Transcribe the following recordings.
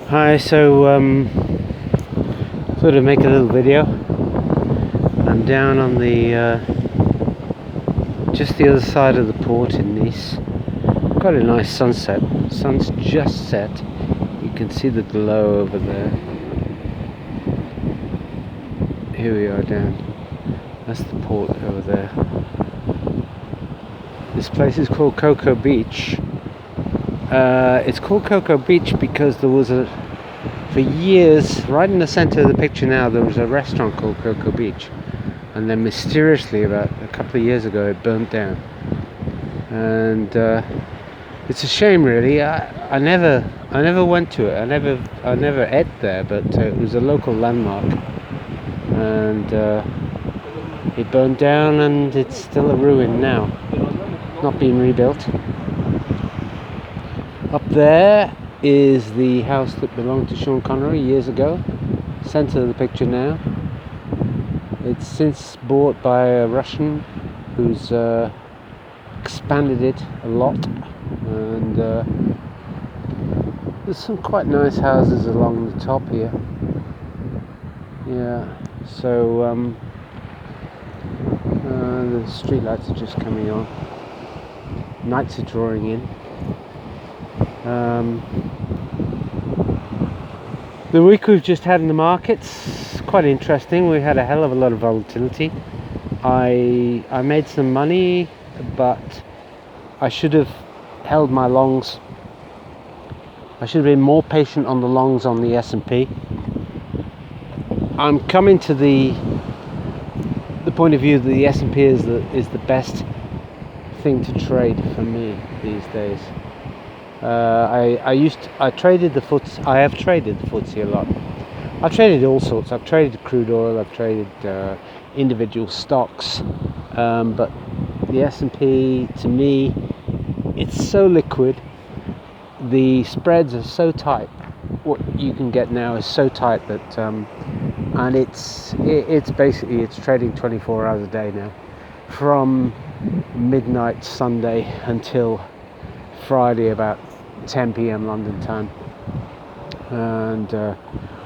Hi, thought I'd make a little video. I'm down on the just the other side of the port in Nice. Quite a nice sunset. Sun's just set. You can see the glow over there. Here we are down. That's the port over there. This place is called Cocoa Beach. It's called Cocoa Beach because for years, right in the center of the picture now, there was a restaurant called Cocoa Beach, and then mysteriously, about a couple of years ago, it burnt down. And it's a shame, really. I never went to it. I never ate there, but it was a local landmark, and it burned down, and it's still a ruin now, not being rebuilt. Up there is the house that belonged to Sean Connery years ago. Center of the picture now. It's since bought by a Russian who's expanded it a lot, and there's some quite nice houses along the top here. Yeah, so the street lights are just coming on. Nights are drawing in. The week we've just had in the markets, quite interesting. We had a hell of a lot of volatility. I made some money, but I should have held my longs. I should have been more patient on the longs on the S&P. I'm coming to the point of view that the S&P is the best thing to trade for me these days. I traded the FTSE. I have traded the FTSE a lot. I've traded all sorts. I've traded crude oil. I've traded individual stocks. But the S&P, to me, it's so liquid. The spreads are so tight. What you can get now is so tight that, and it's basically trading 24 hours a day now, from midnight Sunday until Friday about 10 p.m. London time, and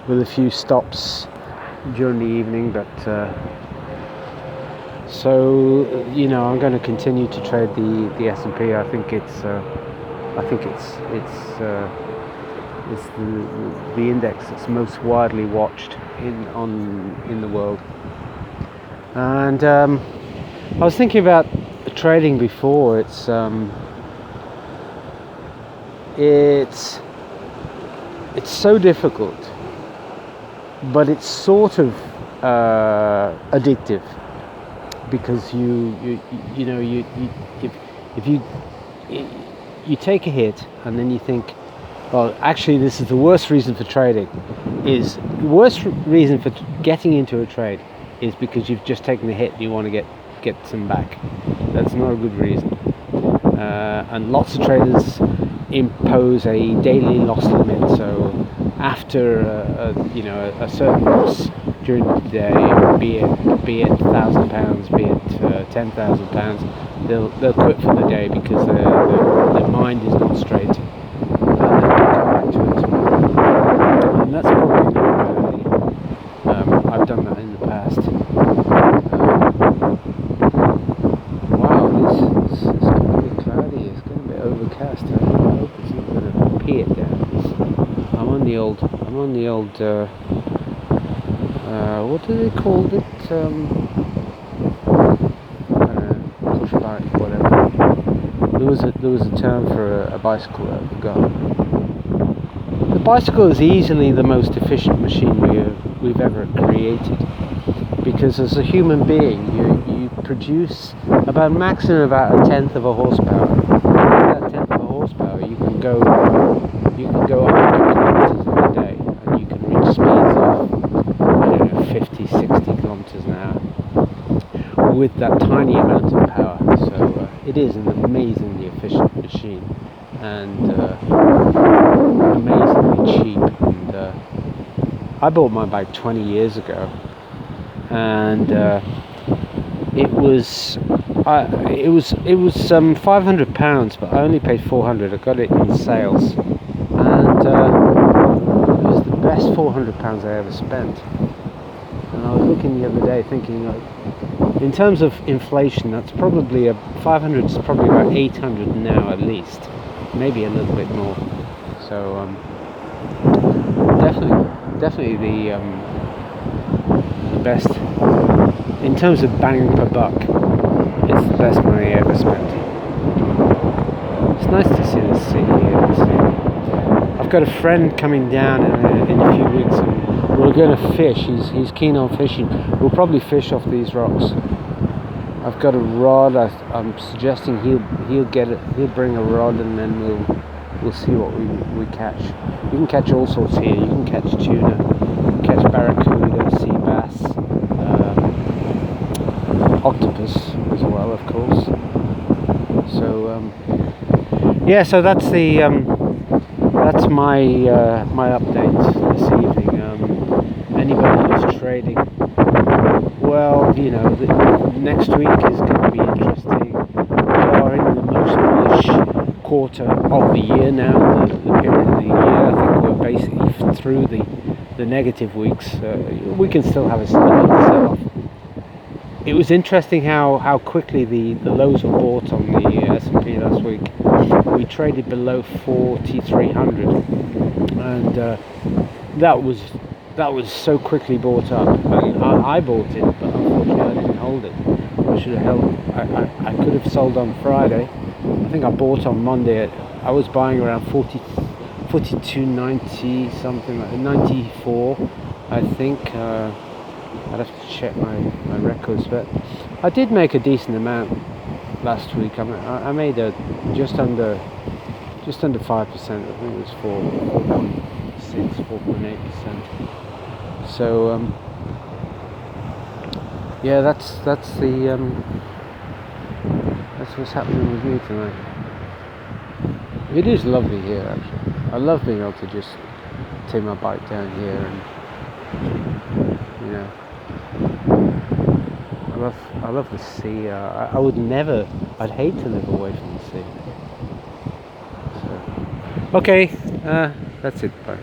with a few stops during the evening. But so I'm going to continue to trade the S&P. I think it's the index that's most widely watched in the world. And I was thinking about trading before. It's so difficult, but it's sort of addictive, because if you take a hit and then you think, well, actually this is the worst reason for trading. Is the worst reason for getting into a trade is because you've just taken the hit and you want to get some back. That's not a good reason. And lots of traders impose a daily loss limit, so after a certain loss during the day, be it £1,000, be it £10,000, they'll quit for the day because their mind is not straight, and then they'll come back to it tomorrow. And that's probably not really. I've done that in the past. Wow, it's going to be cloudy. It's going to be overcast. I hope it's not going to pee it down. I'm on the old what do they call it? Push bike, whatever. There was a term for a bicycle that I forgot. The bicycle is easily the most efficient machine we've ever created, because as a human being, you produce about maximum about a tenth of a horsepower. With that tenth of a horsepower, you can go 100 kilometers in a day, and you can reach speeds of 50, 60 kilometers an hour with that tiny amount of power. So it is an amazingly efficient machine, and amazingly cheap. And I bought my bike 20 years ago, and it was £500, but I only paid £400. I got it in sales, and best £400 I ever spent. And I was looking the other day thinking, in terms of inflation, that's probably 500 is probably about 800 now at least, maybe a little bit more. So definitely the best in terms of bang per buck. It's the best money I ever spent. It's nice to see the sea here. I've got a friend coming down in a few weeks, and we're going to fish. He's keen on fishing. We'll probably fish off these rocks. I've got a rod. I'm suggesting he'll bring a rod, and then we'll see what we catch. You can catch all sorts here. You can catch tuna, you can catch barracuda, sea bass, octopus as well, of course. So yeah, so that's my update this evening. Anybody who's trading, well, next week is going to be interesting. We are in the most bullish quarter of the year now, the period of the year. I think we're basically through the negative weeks. We can still have a sell-off. It was interesting how quickly the lows were bought on the S&P last week. We traded below 4,300, and that was so quickly bought up. I bought it, but unfortunately I didn't hold it. I should have held. I could have sold on Friday. I think I bought on Monday. I was buying around 42.90 something like 94. I think. I'd have to check my records, but I did make a decent amount last week. I made just under 5%. I think it was 4.8%. So yeah, that's what's happening with me tonight. It is lovely here, actually. I love being able to just take my bike down here and I love the sea. I'd hate to live away from the sea. So, okay, that's it. Bye.